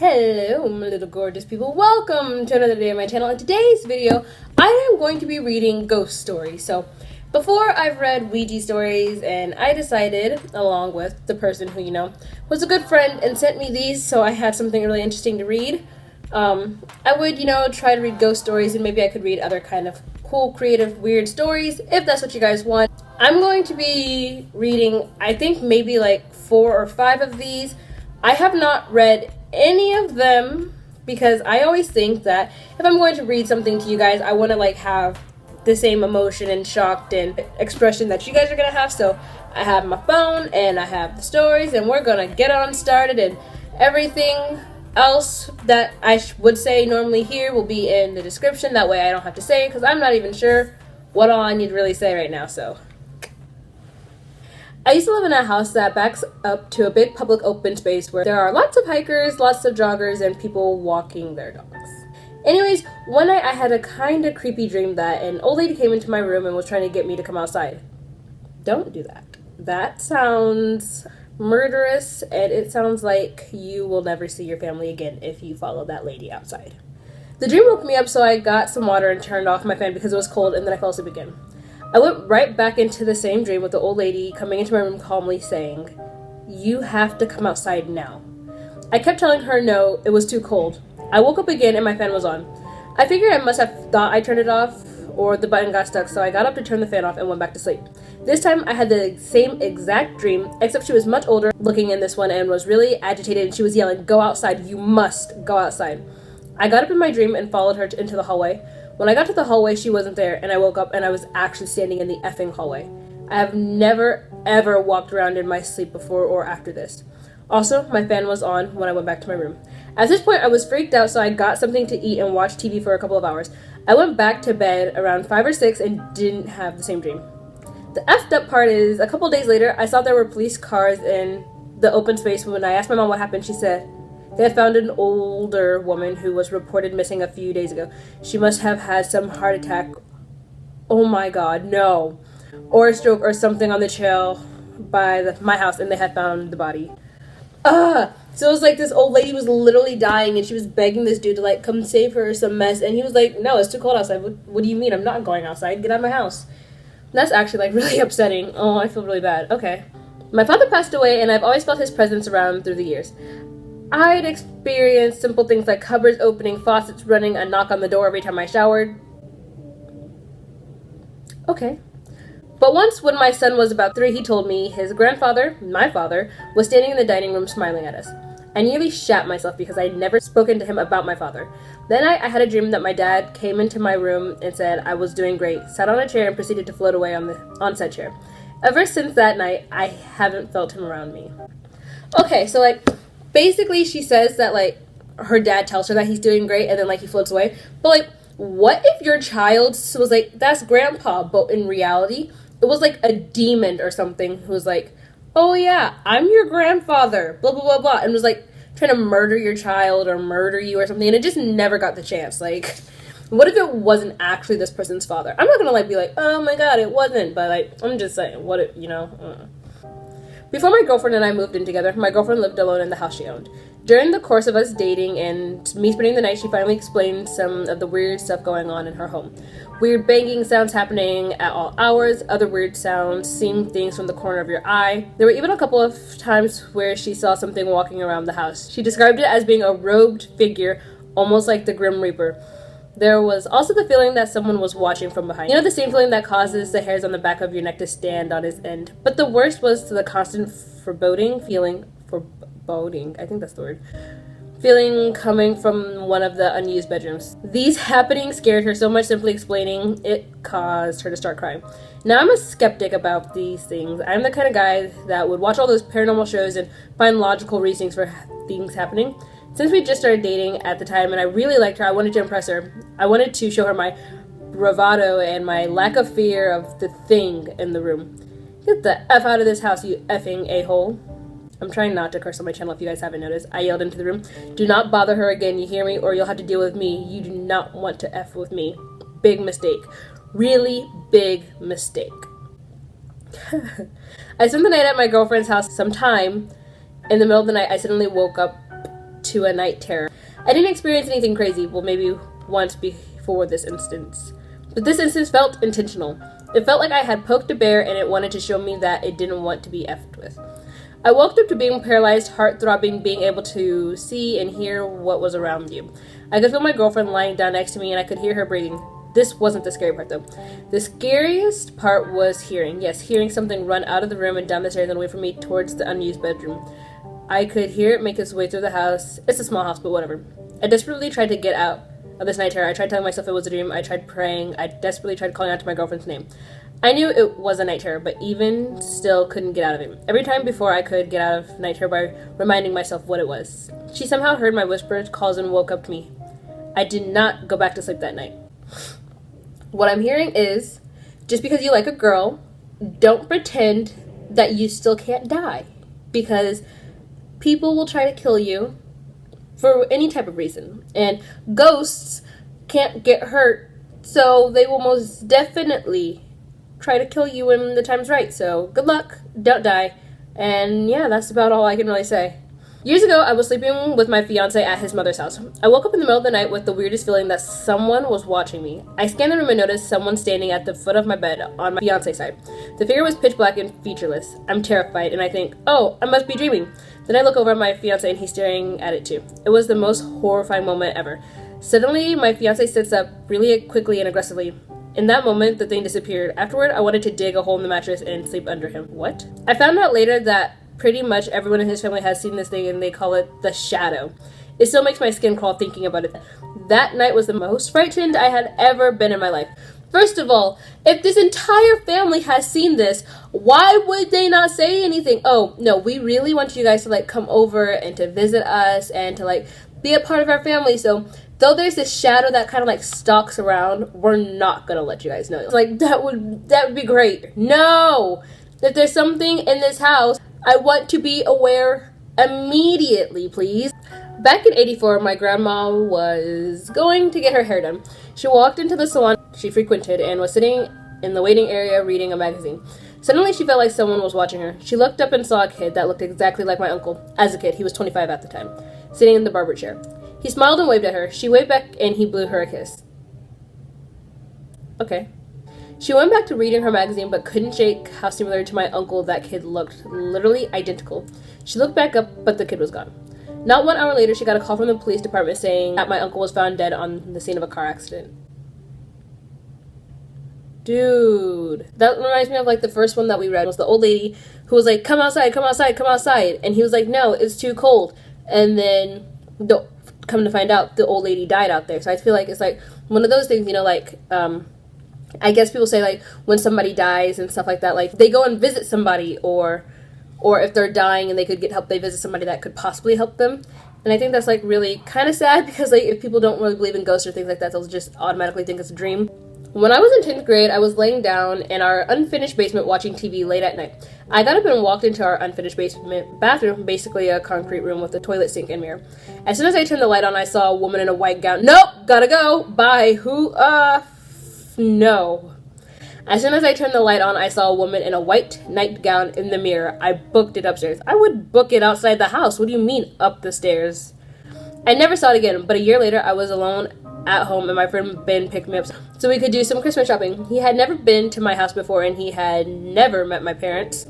Hello, my little gorgeous people. Welcome to another day on my channel. In today's video, I am going to be reading ghost stories. So, before I've read Ouija stories, and I decided, along with the person who, was a good friend and sent me these, so I had something really interesting to read. I would, try to read ghost stories, and maybe I could read other kind of cool, creative, weird stories, if that's what you guys want. I'm going to be reading, I think, maybe like 4 or 5 of these. I have not read any of them because I always think that if I'm going to read something to you guys, I want to have the same emotion and shocked and expression that you guys are gonna have. So I have my phone and I have the stories, and we're gonna get on started, and everything else that I would say normally here will be in the description. That way I don't have to say it, because I'm not even sure what all I need to really say right now. So I used to live in a house that backs up to a big public open space where there are lots of hikers, lots of joggers, and people walking their dogs. Anyways, one night I had a kind of creepy dream that an old lady came into my room and was trying to get me to come outside. Don't do that. That sounds murderous, and it sounds like you will never see your family again if you follow that lady outside. The dream woke me up, so I got some water and turned off my fan because it was cold, and then I fell asleep again. I went right back into the same dream with the old lady coming into my room calmly saying, "You have to come outside now." I kept telling her no, it was too cold. I woke up again and my fan was on. I figured I must have thought I turned it off or the button got stuck, so I got up to turn the fan off and went back to sleep. This time I had the same exact dream, except she was much older looking in this one and was really agitated, and she was yelling, "Go outside, you must go outside." I got up in my dream and followed her into the hallway. When I got to the hallway, she wasn't there, and I woke up and I was actually standing in the effing hallway. I have never, ever walked around in my sleep before or after this. Also, my fan was on when I went back to my room. At this point, I was freaked out, so I got something to eat and watched TV for a couple of hours. I went back to bed around 5 or 6 and didn't have the same dream. The effed up part is, a couple days later, I saw there were police cars in the open space. When I asked my mom what happened, she said they had found an older woman who was reported missing a few days ago. She must have had some heart attack. Oh my god, no. Or a stroke or something on the trail by my house, and they had found the body. So it was like this old lady was literally dying, and she was begging this dude to come save her or some mess, and he was like, "No, it's too cold outside." What do you mean? I'm not going outside. Get out of my house. That's actually really upsetting. Oh, I feel really bad. Okay. My father passed away, and I've always felt his presence around through the years. I'd experienced simple things like cupboards opening, faucets running, a knock on the door every time I showered. Okay. But once, when my son was about 3, he told me his grandfather, my father, was standing in the dining room smiling at us. I nearly shat myself because I'd never spoken to him about my father. That night, I had a dream that my dad came into my room and said I was doing great, sat on a chair, and proceeded to float away on said chair. Ever since that night, I haven't felt him around me. Okay, so basically she says that her dad tells her that he's doing great, and then he floats away. But what if your child was that's grandpa, but in reality it was a demon or something who was "Oh yeah, I'm your grandfather, blah blah blah blah," and was trying to murder your child or murder you or something, and it just never got the chance. What if it wasn't actually this person's father? I'm not gonna be "Oh my god, it wasn't," but I'm just saying, what if, Before my girlfriend and I moved in together, my girlfriend lived alone in the house she owned. During the course of us dating and me spending the night, she finally explained some of the weird stuff going on in her home. Weird banging sounds happening at all hours, other weird sounds, seeing things from the corner of your eye. There were even a couple of times where she saw something walking around the house. She described it as being a robed figure, almost like the Grim Reaper. There was also the feeling that someone was watching from behind. The same feeling that causes the hairs on the back of your neck to stand on its end. But the worst was the constant foreboding, I think that's the word, feeling coming from one of the unused bedrooms. These happenings scared her so much, simply explaining it caused her to start crying. Now, I'm a skeptic about these things. I'm the kind of guy that would watch all those paranormal shows and find logical reasons for things happening. Since we just started dating at the time and I really liked her, I wanted to impress her. I wanted to show her my bravado and my lack of fear of the thing in the room. "Get the F out of this house, you effing a-hole." I'm trying not to curse on my channel if you guys haven't noticed. I yelled into the room, "Do not bother her again, you hear me? Or you'll have to deal with me. You do not want to F with me." Big mistake. Really big mistake. I spent the night at my girlfriend's house. Sometime in the middle of the night, I suddenly woke up to a night terror. I didn't experience anything crazy, well, maybe once before this instance. But this instance felt intentional. It felt like I had poked a bear and it wanted to show me that it didn't want to be effed with. I woke up to being paralyzed, heart throbbing, being able to see and hear what was around you. I could feel my girlfriend lying down next to me and I could hear her breathing. This wasn't the scary part though. The scariest part was hearing. Yes, hearing something run out of the room and down the stairs and away from me towards the unused bedroom. I could hear it make its way through the house. It's a small house, but whatever. I desperately tried to get out of this night terror. I tried telling myself it was a dream. I tried praying. I desperately tried calling out to my girlfriend's name. I knew it was a night terror, but even still couldn't get out of it. Every time before I could get out of night terror by reminding myself what it was. She somehow heard my whispered calls and woke up to me. I did not go back to sleep that night. What I'm hearing is, just because you like a girl, don't pretend that you still can't die. Because people will try to kill you for any type of reason. And ghosts can't get hurt, so they will most definitely try to kill you when the time's right. So good luck, don't die, and yeah, that's about all I can really say. Years ago, I was sleeping with my fiance at his mother's house. I woke up in the middle of the night with the weirdest feeling that someone was watching me. I scanned the room and noticed someone standing at the foot of my bed on my fiance's side. The figure was pitch black and featureless. I'm terrified and I think, oh, I must be dreaming. Then I look over at my fiance and he's staring at it too. It was the most horrifying moment ever. Suddenly, my fiance sits up really quickly and aggressively. In that moment, the thing disappeared. Afterward, I wanted to dig a hole in the mattress and sleep under him. What? I found out later that pretty much everyone in his family has seen this thing and they call it the shadow. It still makes my skin crawl thinking about it. That night was the most frightened I had ever been in my life. First of all, if this entire family has seen this, why would they not say anything? Oh, no, we really want you guys to like come over and to visit us and to like be a part of our family. So though there's this shadow that kind of like stalks around, we're not gonna let you guys know. Like that would be great. No! If there's something in this house, I want to be aware immediately, please. Back in '84, my grandma was going to get her hair done. She walked into the salon she frequented and was sitting in the waiting area reading a magazine. Suddenly, she felt like someone was watching her. She looked up and saw a kid that looked exactly like my uncle. As a kid, he was 25 at the time, sitting in the barber chair. He smiled and waved at her. She waved back and he blew her a kiss. Okay. She went back to reading her magazine but couldn't shake how similar to my uncle that kid looked. Literally identical. She looked back up, but the kid was gone. Not 1 hour later, she got a call from the police department saying that my uncle was found dead on the scene of a car accident. Dude. That reminds me of like the first one that we read. It was the old lady who was like, come outside, come outside, come outside. And he was like, no, it's too cold. And then, come to find out, the old lady died out there. So I feel like it's like one of those things, you know, like, I guess people say like when somebody dies and stuff like that, like they go and visit somebody or if they're dying and they could get help, they visit somebody that could possibly help them. And I think that's like really kind of sad because like if people don't really believe in ghosts or things like that, they'll just automatically think it's a dream. When I was in 10th grade, I was laying down in our unfinished basement watching TV late at night. I got up and walked into our unfinished basement bathroom, basically a concrete room with a toilet, sink, and mirror. As soon as I turned the light on, I saw a woman in a white gown. Nope, gotta go. Bye. Who? No. As soon as I turned the light on, I saw a woman in a white nightgown in the mirror. I booked it upstairs. I would book it outside the house. What do you mean up the stairs? I never saw it again, but a year later, I was alone at home and my friend Ben picked me up so we could do some Christmas shopping. He had never been to my house before and he had never met my parents.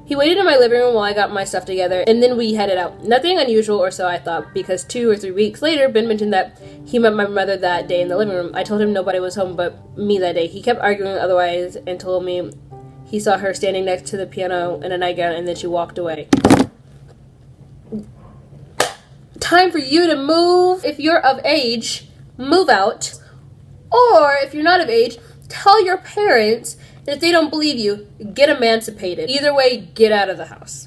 He waited in my living room while I got my stuff together and then we headed out. Nothing unusual or so I thought, because 2 or 3 weeks later, Ben mentioned that he met my mother that day in the living room. I told him nobody was home but me that day. He kept arguing otherwise and told me he saw her standing next to the piano in a nightgown and then she walked away. Time for you to move. If you're of age, move out. Or if you're not of age, tell your parents. And if they don't believe you, get emancipated. Either way, get out of the house.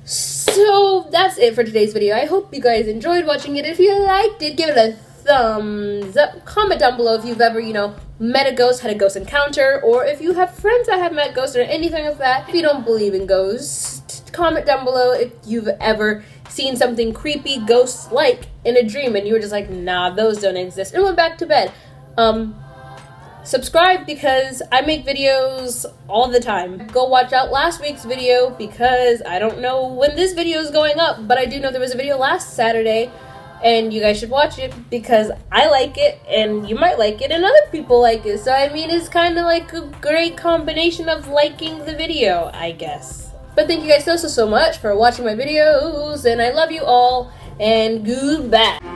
So that's it for today's video. I hope you guys enjoyed watching it. If you liked it, give it a thumbs up. Comment down below if you've ever, met a ghost, had a ghost encounter, or if you have friends that have met ghosts or anything like that. If you don't believe in ghosts, comment down below if you've ever seen something creepy, ghost-like in a dream and you were just like, nah, those don't exist, and went back to bed. Subscribe because I make videos all the time. Go watch out last week's video because I don't know when this video is going up, but I do know there was a video last Saturday and you guys should watch it because I like it and you might like it and other people like it. So I mean, it's kind of like a great combination of liking the video, I guess. But thank you guys so much for watching my videos and I love you all and goodbye.